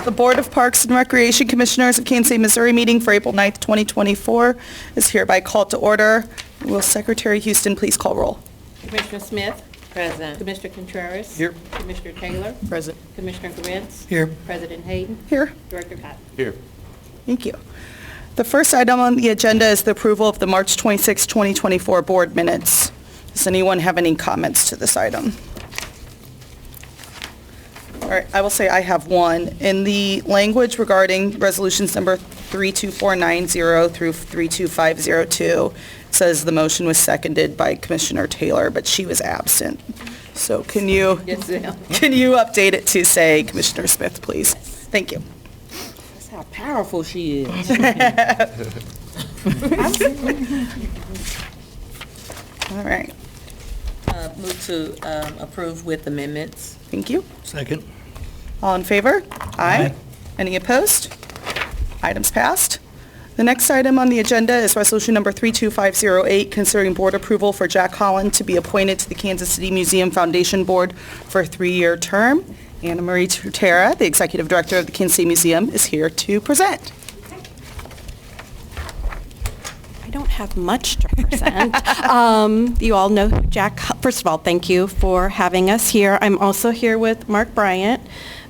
The Board of Parks and Recreation Commissioners of Kansas City, Missouri meeting for April 9th, 2024 is hereby called to order. Will Secretary Houston please call roll? Commissioner Smith. Present. Commissioner Contreras. Here. Commissioner Taylor. Present. Commissioner Grants. Here. President Hayden. Here. Director Cotton. Here. Thank you. The first item on the agenda is the approval of the March 26, 2024 board minutes. Does anyone have any comments to this item? All right, I will say I have one. In the language regarding resolutions number 32490 through 32502, it says the motion was seconded by Commissioner Taylor, but she was absent. So can you, Yes, ma'am. can you update it to say Commissioner Smith, please? Thank you. That's how powerful she is. All right, Move to approve with amendments. thank you. Second. All in favor? Aye. Any opposed? Items passed. The next item on the agenda is resolution number 32508, considering board approval for Jack Holland to be appointed to the Kansas City Museum Foundation Board for a 3-year term. Anna Marie Tutera, the Executive Director of the Kansas City Museum, is here to present. I don't have much to present. You all know who Jack, first of all, thank you for having us here. I'm also here with Mark Bryant,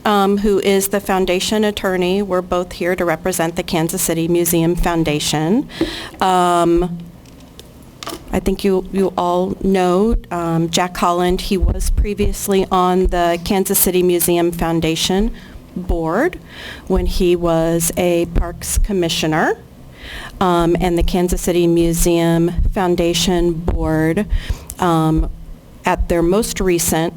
who is the foundation attorney. We're both here to represent the Kansas City Museum Foundation. I think you all know Jack Holland. He was previously on the Kansas City Museum Foundation board when he was a parks commissioner. And the Kansas City Museum Foundation Board, at their most recent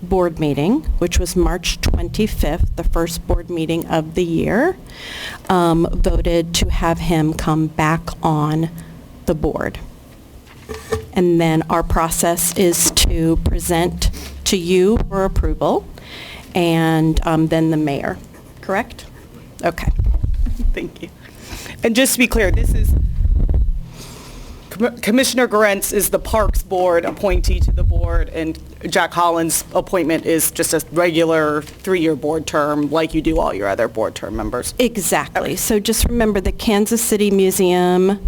board meeting, which was March 25th, the first board meeting of the year, voted to have him come back on the board. And then our process is to present to you for approval, and then the mayor, correct? Okay. Thank you. And just to be clear, this is, Commissioner Grants is the Parks Board appointee to the board, and Jack Holland's appointment is just a regular 3-year board term, like you do all your other board term members. Exactly. So just remember, the Kansas City Museum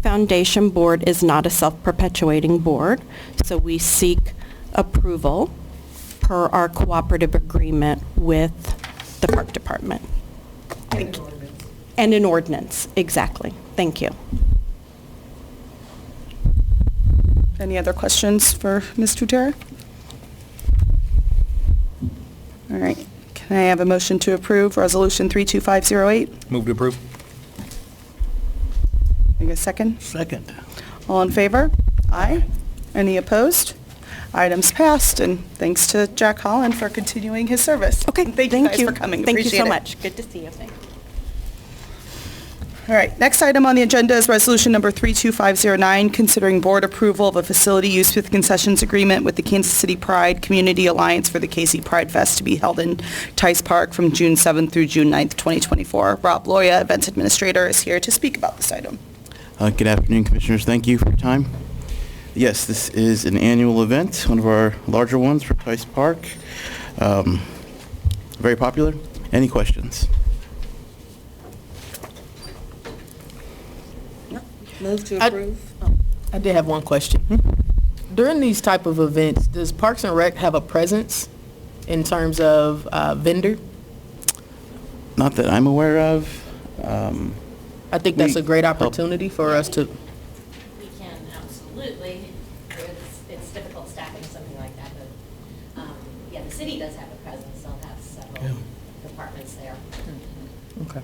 Foundation Board is not a self-perpetuating board, so we seek approval per our cooperative agreement with the Park Department. Thank you. And an ordinance, exactly. Thank you. Any other questions for Ms. Tutera? All right. Can I have a motion to approve Resolution 32508? Move to approve. Can I get a second? Second. All in favor? Aye. Any opposed? Items passed, and thanks to Jack Holland for continuing his service. Okay, Thank you guys for coming. Thank you Appreciate so it. much. Good to see you. All right, next item on the agenda is resolution number 32509, considering board approval of a facility use with concessions agreement with the Kansas City Pride Community Alliance for the KC Pride Fest to be held in Tice Park from June 7th through June 9th, 2024. Rob Loya, Events Administrator, is here to speak about this item. Good afternoon, Commissioners. Thank you for your time. Yes, this is an annual event, one of our larger ones for Tice Park. Very popular. Any questions? Move to approve. I did have one question. During these type of events, does Parks and Rec have a presence in terms of vendor? Not that I'm aware of. I think that's We a great help. opportunity for us to, We can, absolutely. It's difficult staffing something like that, but, yeah, the city does have a presence. They'll have several departments there. okay.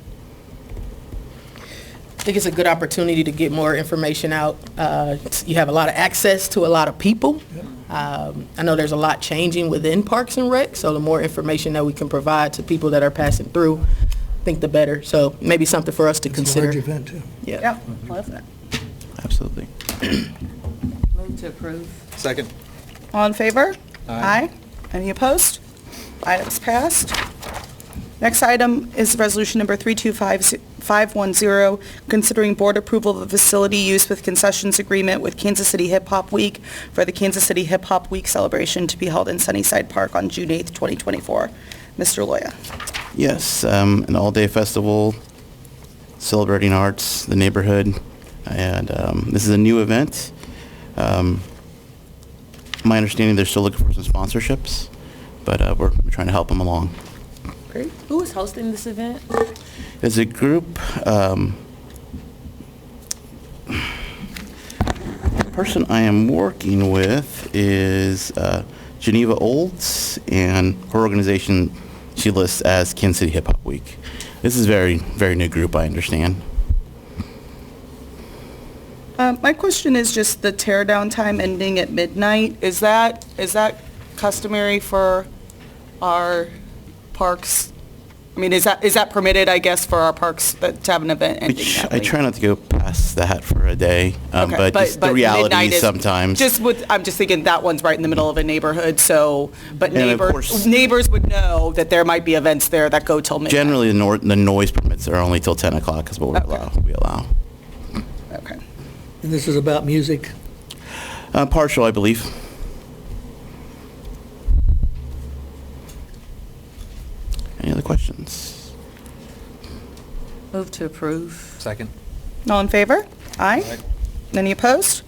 I think it's a good opportunity to get more information out. You have a lot of access to a lot of people. I know there's a lot changing within Parks and Rec, so the more information that we can provide to people that are passing through, I think the better. So maybe something for us to consider. It's a large event, too. Yeah. Love that. Absolutely. Move to approve. Second. All in favor? Aye. Any opposed? Items passed. Next item is resolution number 32510, considering board approval of the facility use with concessions agreement with Kansas City Hip Hop Week for the Kansas City Hip Hop Week celebration to be held in Sunnyside Park on June 8th, 2024. Mr. Loya. Yes, an all-day festival celebrating arts, the neighborhood, and this is a new event. My understanding, they're still looking for some sponsorships, but we're trying to help them along. Great. Who is hosting this event? As a group, the person I am working with is Geneva Olds, and her organization she lists as Kansas City Hip Hop Week. This is very, very new group, I understand. My question is just the tear down time ending at midnight. Is that customary for our parks? I mean, is that permitted, I guess, for our parks to have an event ending that I late? try not to go past that for a day, Okay, but just the reality midnight is sometimes. I'm just thinking that one's right in the middle of a neighborhood, so, but And of course- neighbors would know that there might be events there that go till midnight. Generally, the noise permits are only till 10 o'clock is what Okay. we allow. Okay. And this is about music. Partial, I believe. Any other questions? Move to approve. Second. All in favor? Aye. Any opposed?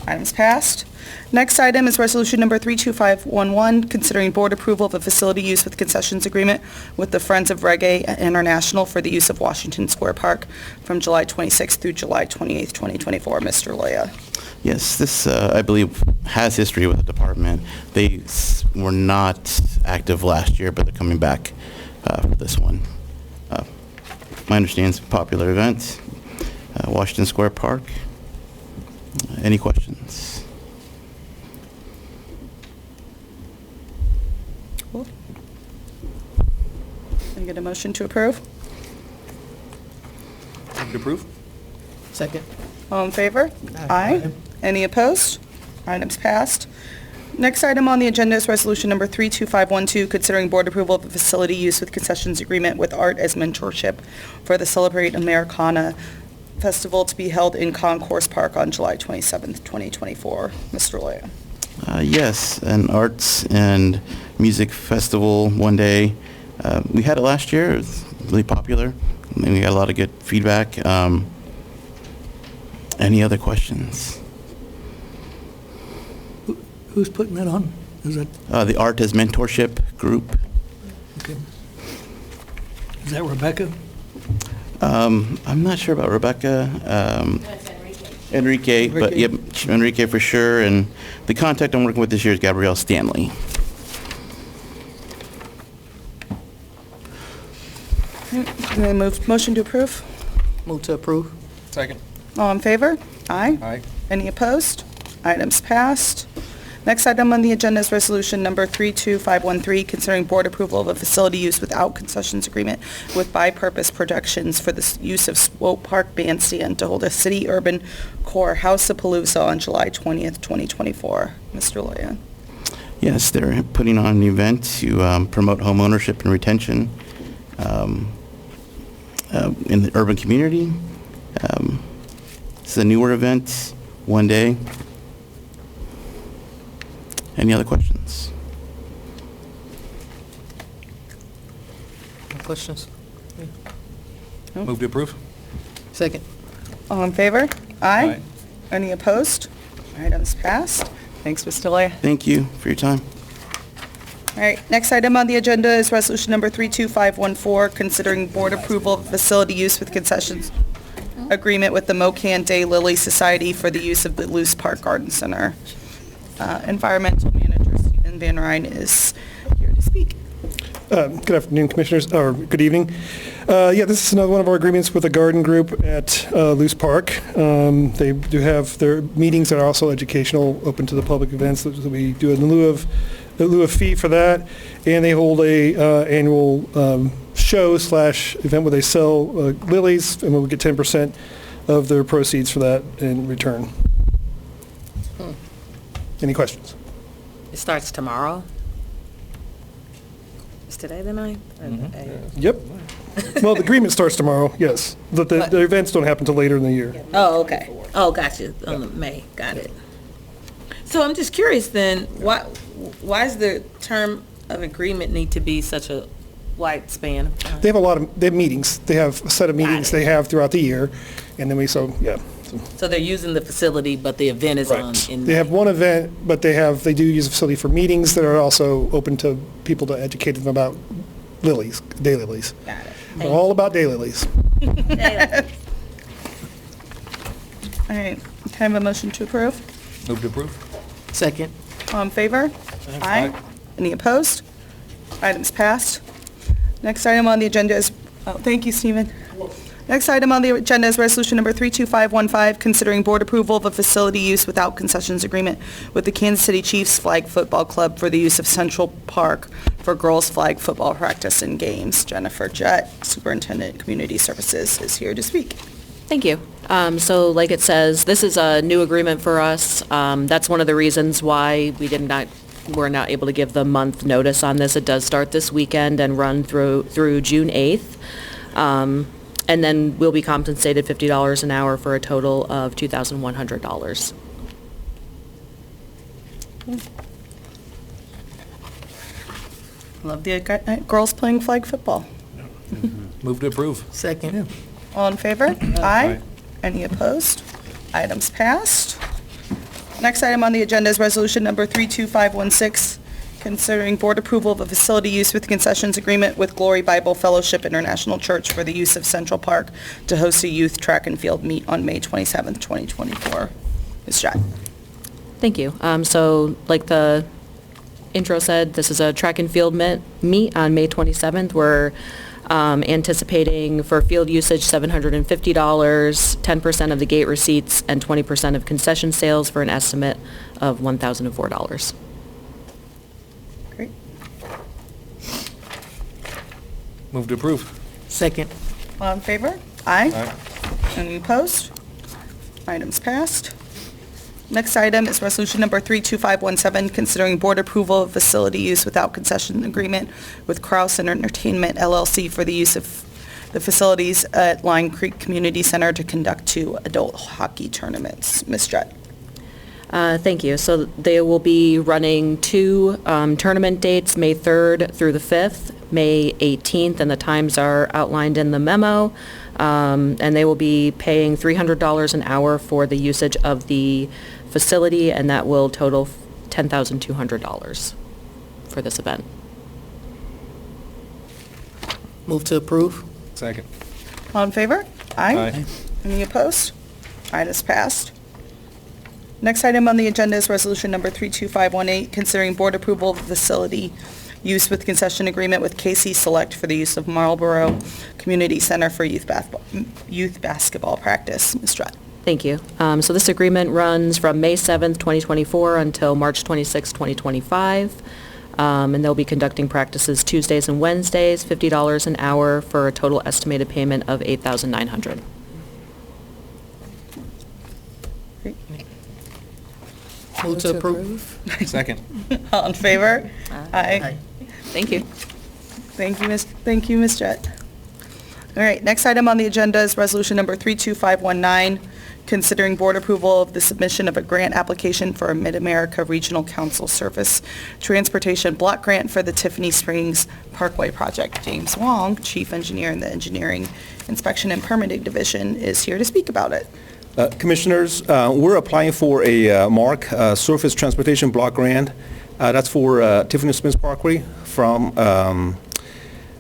Items passed. Next item is resolution number 32511, considering board approval of a facility use with concessions agreement with the Friends of Reggae International for the use of Washington Square Park from July 26th through July 28th, 2024. Mr. Loya. Yes, this, I believe, has history with the department. They were not active last year, but they're coming back for this one. My understanding it's a popular event, Washington Square Park. Any questions? Cool. Can I get a motion to approve? Move to approve? Second. All in favor? Aye. Any opposed? Items passed. Next item on the agenda is resolution number 32512, considering board approval of a facility use with concessions agreement with Art as Mentorship for the Celebrate Americana Festival to be held in Concourse Park on July 27th, 2024. Mr. Loya. Yes, an arts and music festival one day. We had it last year. It was really popular. And we got a lot of good feedback. Any other questions? Who's putting that on? Is that, The Art as Mentorship group. okay. Is that Rebecca? I'm not sure about Rebecca. That's Enrique. Enrique, but yep, Enrique for sure. And the contact I'm working with this year is Gabrielle Stanley. Can I move, motion to approve? Move to approve. Second. All in favor? Aye. Aye. Any opposed? Items passed. Next item on the agenda is resolution number 32513, considering board approval of a facility use without concessions agreement with Bi-Purpose Productions for the use of Swope Park Bandstand to hold a city urban core House-a-Palooza on July 20th, 2024. Mr. Loya. Yes, they're putting on an event to promote home ownership and retention in the urban community. It's a newer event, one day. Any other questions? No questions? Move to approve? Second. All in favor? Aye. Aye. Any opposed? Items passed. Thanks, Mr. Loya. Thank you for your time. All right, next item on the agenda is resolution number 32514, considering board approval of facility use with concessions agreement with the Mocan Day Lily Society for the use of the Luce Park Garden Center. Environmental Manager Stephen Van Ryn is here to speak. Good afternoon, Commissioners, or good evening. Yeah, this is another one of our agreements with a garden group at Luce Park. They do have their meetings that are also educational, open to the public events that we do in lieu of fee for that, and they hold a annual show/event where they sell lilies, and we'll get 10% of their proceeds for that in return. Any questions? It starts tomorrow? Is today the 9th? Yep. Well, the agreement starts tomorrow, yes. But the events don't happen till later in the year. Oh, okay. Oh, gotcha, on the May, got it. So I'm just curious then, why does the term of agreement need to be such a wide span of time? They have meetings. They have a set of meetings they have throughout the year, and then yeah. So they're using the facility, but the event is on in They have May. one event, but they do use the facility for meetings that are also open to people to educate them about lilies, daylilies. Got it. They're all about daylilies. All right, can I have a motion to approve? Move to approve. Second. All in favor? Aye. Any opposed? Items passed. Next item on the agenda is, thank you, Stephen. Next item on the agenda is resolution number 32515, considering board approval of a facility use without concessions agreement with the Kansas City Chiefs Flag Football Club for the use of Central Park for girls' flag football practice and games. Jennifer Jett, Superintendent Community Services, is here to speak. Thank you. So like it says, this is a new agreement for us. That's one of the reasons why we're not able to give the month notice on this. It does start this weekend and run through June 8th. And then we'll be compensated $50 an hour for a total of $2,100. Love the girls playing flag football. Move to approve. Second. All in favor? Aye. Any opposed? Items passed. Next item on the agenda is resolution number 32516, considering board approval of a facility use with concessions agreement with Glory Bible Fellowship International Church for the use of Central Park to host a youth track and field meet on May 27th, 2024. Ms. Jett. Thank you. So like the intro said, this is a track and field meet on May 27th. We're anticipating for field usage $750, 10% of the gate receipts, and 20% of concession sales for an estimate of $1,004. Great. Move to approve. Second. All in favor? Aye. Any opposed? Items passed. Next item is resolution number 32517, considering board approval of facility use without concession agreement with Kraus Entertainment LLC for the use of the facilities at Line Creek Community Center to conduct 2 adult hockey tournaments. Ms. Jett. Thank you. So they will be running 2 tournament dates, May 3rd through the 5th, May 18th, and the times are outlined in the memo. And they will be paying $300 an hour for the usage of the facility, and that will total $10,200 for this event. Move to approve. Second. All in favor? Aye. Any opposed? Items passed. Next item on the agenda is resolution number 32518, considering board approval of facility use with concession agreement with KC Select for the use of Marlboro Community Center for youth basketball practice. Ms. Strutt. Thank you. So this agreement runs from May 7th, 2024 until March 26th, 2025. And they'll be conducting practices Tuesdays and Wednesdays, $50 an hour for a total estimated payment of $8,900. Great. Move to approve. Second. All in favor? Aye. Thank you. Thank you, Ms. Jett. All right, next item on the agenda is resolution number 32519, considering board approval of the submission of a grant application for a Mid-America Regional Council Surface Transportation Block Grant for the Tiffany Springs Parkway Project. James Wong, Chief Engineer in the Engineering Inspection and Permitting Division, is here to speak about it. Commissioners, we're applying for a MARC Surface Transportation Block Grant. That's for Tiffany Springs Parkway from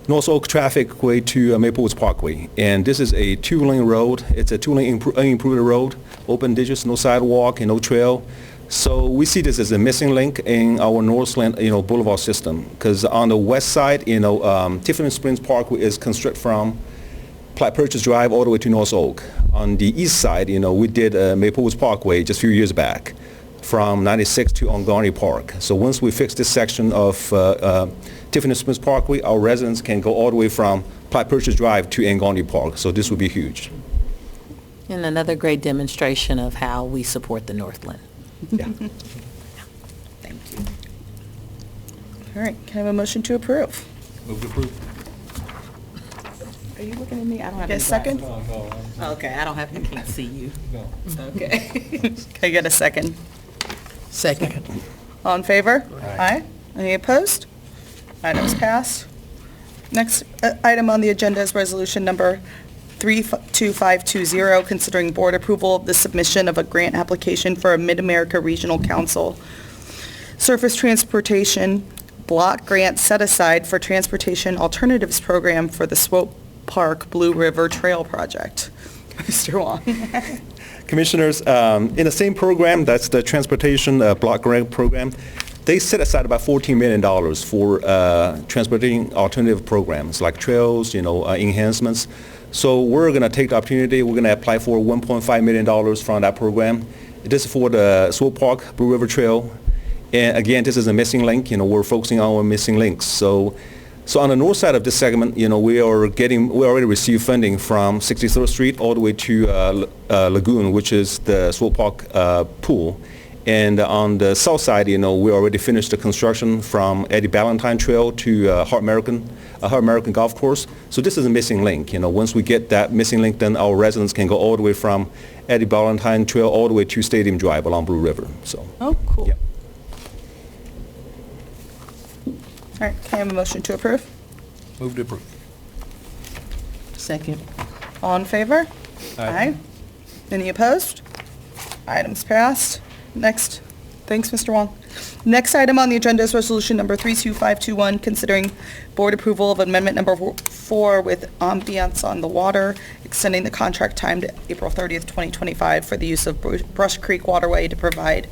North Oak Traffic Way to Maple Woods Parkway. And this is a 2-lane road. It's a 2-lane unimproved road, open ditches, no sidewalk and no trail. So we see this as a missing link in our Northland, boulevard system. Because on the west side, Tiffany Springs Parkway is constructed from Platte Purchase Drive all the way to North Oak. On the east side, we did Maple Woods Parkway just a few years back from 96 to Ongarney Park. So once we fix this section of Tiffany Springs Parkway, our residents can go all the way from Platte Purchase Drive to Ongarney Park. So this would be huge. And another great demonstration of how we support the Northland. Yeah. Thank you. All right, can I have a motion to approve? Move to approve. Are you looking at me? I don't have any second? Okay, I can't see you. No. Okay. Can I get a second? Second. All in favor? Aye. Any opposed? Items passed. Next item on the agenda is resolution number 32520, considering board approval of the submission of a grant application for a Mid-America Regional Council Surface Transportation Block Grant set aside for Transportation Alternatives Program for the Swope Park Blue River Trail Project. Mr. Wong. Commissioners, in the same program, that's the Transportation Block Grant Program, they set aside about $14 million for transporting alternative programs like trails, enhancements. So we're going to take the opportunity, we're going to apply for $1.5 million from that program. This is for the Swope Park Blue River Trail. And again, this is a missing link, we're focusing on our missing links. So on the north side of this segment, we already received funding from 63rd Street all the way to Lagoon, which is the Swope Park pool. And on the south side, we already finished the construction from Eddie Ballantyne Trail to Heart American Golf Course. So this is a missing link. Once we get that missing link, then our residents can go all the way from Eddie Ballantyne Trail all the way to Stadium Drive along Blue River. So. Oh, cool. Yeah. All right, can I have a motion to approve? Move to approve. Second. All in favor? Aye. Any opposed? Items passed. Next, thanks, Mr. Wong. Next item on the agenda is resolution number 32521, considering board approval of amendment number 4 with Ambiance on the Water, extending the contract time to April 30th, 2025 for the use of Brush Creek Waterway to provide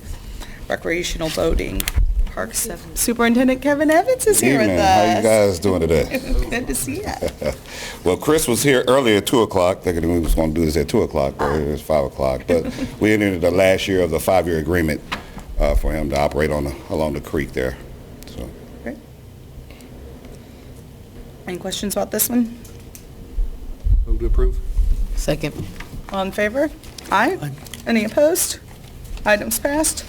recreational boating. Parks Superintendent Kevin Evans is here with Evening. us. How you guys doing today? Good to see you. Well, Chris was here earlier at 2 o'clock, thinking we was going to do this at 2 o'clock, but it was 5 o'clock. But we entered the last year of the 5-year agreement for him to operate along the creek there. So. Great. Any questions about this one? Move to approve. Second. All in favor? Aye. Aye. Any opposed? Items passed.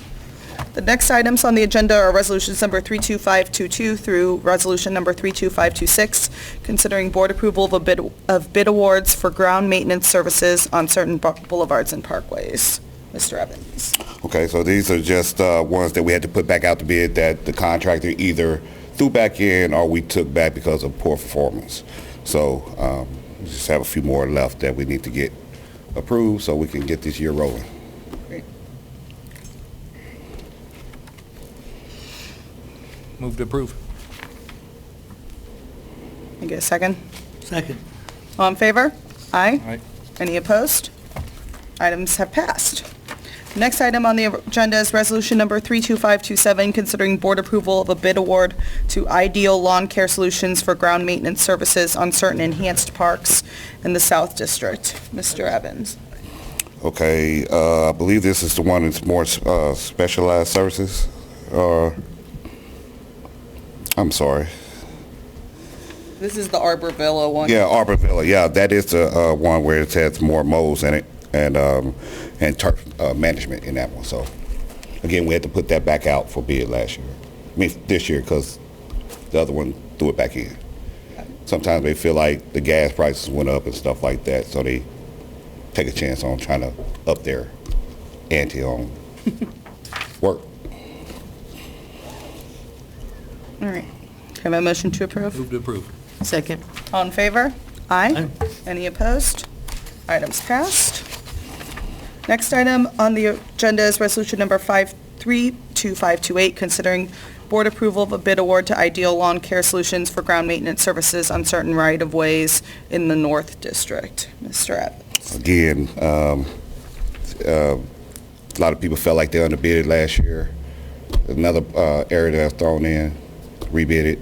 The next items on the agenda are resolutions number 32522 through resolution number 32526, considering board approval of bid awards for ground maintenance services on certain boulevards and parkways. Mr. Evans. Okay, so these are just ones that we had to put back out to bid that the contractor either threw back in or we took back because of poor performance. So we just have a few more left that we need to get approved so we can get this year rolling. Move to approve. Can I get a second? Second. All in favor? Aye. Aye. Any opposed? Items have passed. Next item on the agenda is resolution number 32527, considering board approval of a bid award to Ideal Lawn Care Solutions for ground maintenance services on certain enhanced parks in the South District. Mr. Evans. Okay, I believe this is the one that's more specialized services, or, I'm sorry. This is the Arbor Villa one. Yeah, Arbor Villa, yeah, that is the one where it has more moles in it and turf management in that one. So, again, we had to put that back out for bid last year. I mean, this year, because the other one threw it back in. Sometimes they feel like the gas prices went up and stuff like that, so they take a chance on trying to up their ante on work. All right. Can I have a motion to approve? Move to approve. Second. All in favor? Aye. Aye. Any opposed? Items passed. Next item on the agenda is resolution number 32528, considering board approval of a bid award to Ideal Lawn Care Solutions for ground maintenance services on certain right-of-ways in the North District. Mr. Evans. Again, a lot of people felt like they underbid last year. Another area that's thrown in, rebid it.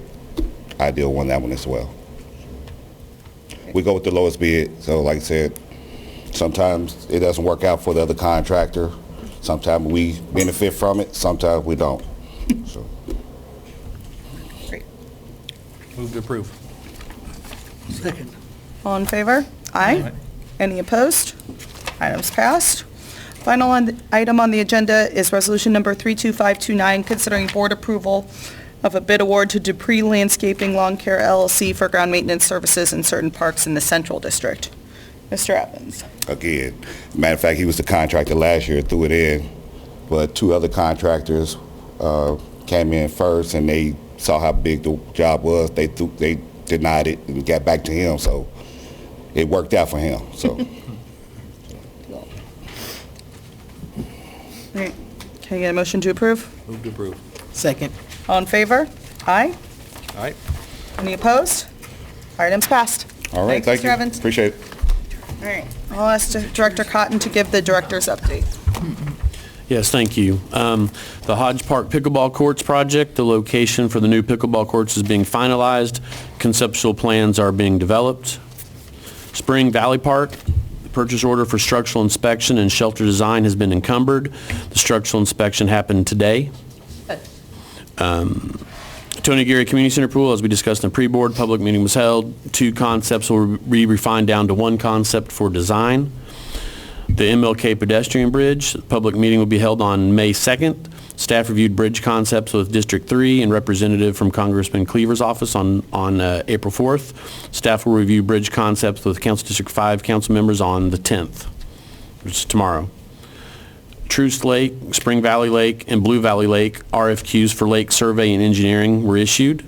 Ideal won that one as well. We go with the lowest bid, so like I said, sometimes it doesn't work out for the other contractor. Sometimes we benefit from it, sometimes we don't. So. Great. Move to approve. Second. All in favor? Aye. Any opposed? Items passed. Final item on the agenda is resolution number 32529, considering board approval of a bid award to Dupree Landscaping Lawn Care LLC for ground maintenance services in certain parks in the Central District. Mr. Evans. Again, matter of fact, he was the contractor last year, threw it in, but two other contractors came in first and they saw how big the job was. They denied it and got back to him, so it worked out for him, so. All right. Can I get a motion to approve? Move to approve. Second. All in favor? Aye. All right. Any opposed? Item's passed. All right, Thanks, thank you. Mr. Evans. Appreciate it. All right. I'll ask Director Cotton to give the director's update. Yes, thank you. The Hodge Park Pickleball Courts project, the location for the new pickleball courts is being finalized. Conceptual plans are being developed. Spring Valley Park, the purchase order for structural inspection and shelter design has been encumbered. The structural inspection happened today. Tony Aguirre Community Center Pool, as we discussed in the pre-board, public meeting was held. 2 concepts will be refined down to 1 concept for design. The MLK pedestrian bridge, public meeting will be held on May 2nd. Staff reviewed bridge concepts with District 3 and representative from Congressman Cleaver's office on April 4th. Staff will review bridge concepts with Council District 5 council members on the 10th, which is tomorrow. Truce Lake, Spring Valley Lake, and Blue Valley Lake RFQs for lake survey and engineering were issued.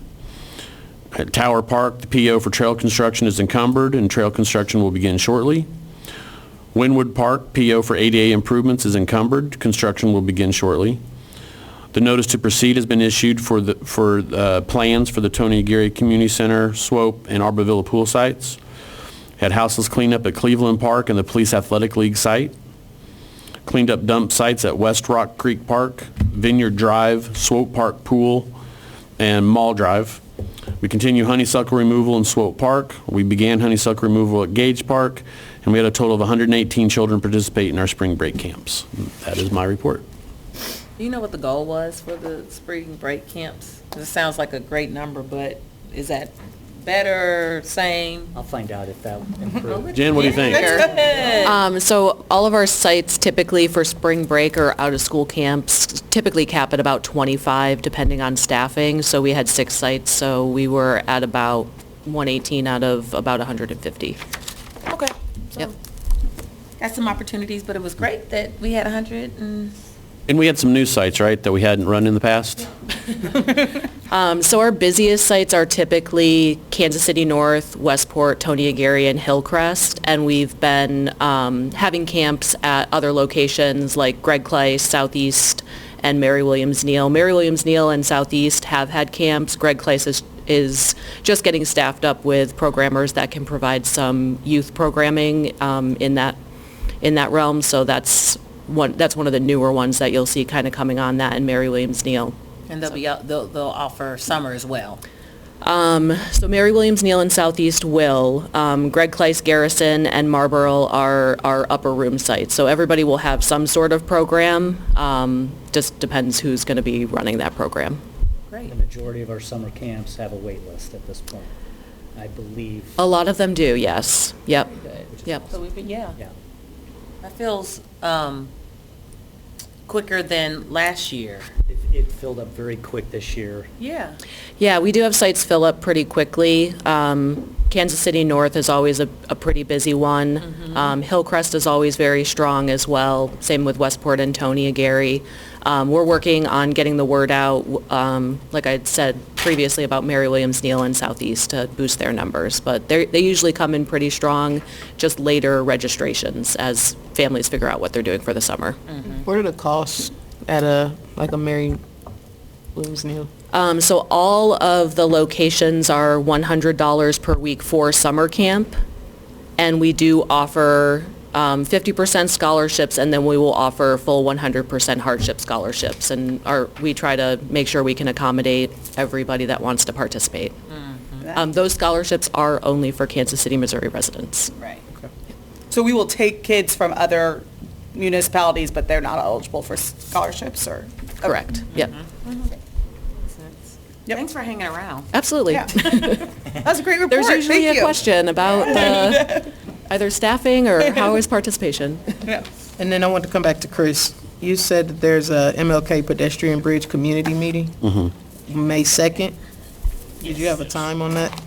At Tower Park, the PO for trail construction is encumbered and trail construction will begin shortly. Wynwood Park, PO for ADA improvements is encumbered. Construction will begin shortly. The notice to proceed has been issued for plans for the Tony Aguirre Community Center, Swope, and Arbor Villa pool sites. Had houseless cleanup at Cleveland Park and the Police Athletic League site. Cleaned up dump sites at West Rock Creek Park, Vineyard Drive, Swope Park Pool, and Mall Drive. We continue honeysuckle removal in Swope Park. We began honeysuckle removal at Gage Park, and we had a total of 118 children participate in our spring break camps. That is my report. Do you know what the goal was for the spring break camps? 'Cause it sounds like a great number, but is that better, same? I'll find out if that improved. Jen, what do you think? So all of our sites typically for spring break or out-of-school camps typically cap at about 25 depending on staffing. So we had 6 sites, so we were at about 118 out of about 150. Okay. Yep. Got some opportunities, but it was great that we had 100 and... And we had some new sites, right, that we hadn't run in the past? So our busiest sites are typically Kansas City North, Westport, Tony Aguirre, and Hillcrest, and we've been having camps at other locations like Greg Clay, Southeast, and Mary Williams Neal. Mary Williams Neal and Southeast have had camps. Greg Clay is just getting staffed up with programmers that can provide some youth programming in that realm. So that's one of the newer ones that you'll see kind of coming on that in Mary Williams Neal. And they'll offer summer as well. So Mary Williams Neal and Southeast will. Greg Clay's Garrison and Marlboro are upper room sites. So everybody will have some sort of program. Just depends who's going to be running that program. Great. The majority of our summer camps have a wait list at this point, I believe. A lot of them do, yes. Yep. Yep. So we've been, yeah. Yeah. That feels quicker than last year. It filled up very quick this year. Yeah. Yeah, we do have sites fill up pretty quickly. Kansas City North is always a pretty busy one. Hillcrest is always very strong as well. Same with Westport and Tony Aguirre. We're working on getting the word out, like I said previously about Mary Williams Neal and Southeast to boost their numbers. But they usually come in pretty strong, just later registrations as families figure out what they're doing for the summer. What are the costs at a Mary Williams Neal? So all of the locations are $100 per week for summer camp, and we do offer 50% scholarships, and then we will offer full 100% hardship scholarships, and we try to make sure we can accommodate everybody that wants to participate. Those scholarships are only for Kansas City, Missouri residents. Right. So we will take kids from other municipalities, but they're not eligible for scholarships, or? Correct. Yep. Yep. Thanks for hanging around. Absolutely. Yeah. That's a great report. There's usually Thank a you. question about either staffing or how is participation. Yeah. And then I want to come back to Chris. You said that there's a MLK pedestrian bridge community meeting, May 2nd. Did you have a time on that?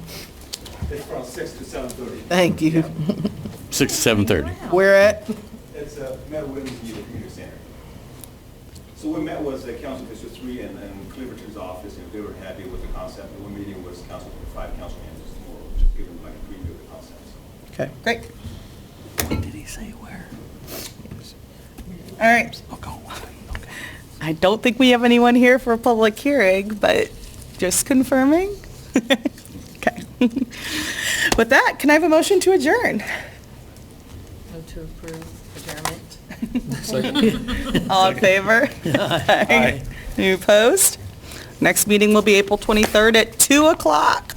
It's from 6 to 7:30. Thank you. 6 to 7:30. Where at? It's met with the community center. So we met with Council District 3 and Cleaverton's office, and they were happy with the concept. And we're meeting with Council 5 council members. Okay. Great. Did he say where? All right. I don't think we have anyone here for a public hearing, but just confirming. Okay. With that, can I have a motion to adjourn? Move to approve adjournment. All in favor? Aye. Any opposed? Next meeting will be April 23rd at 2 o'clock.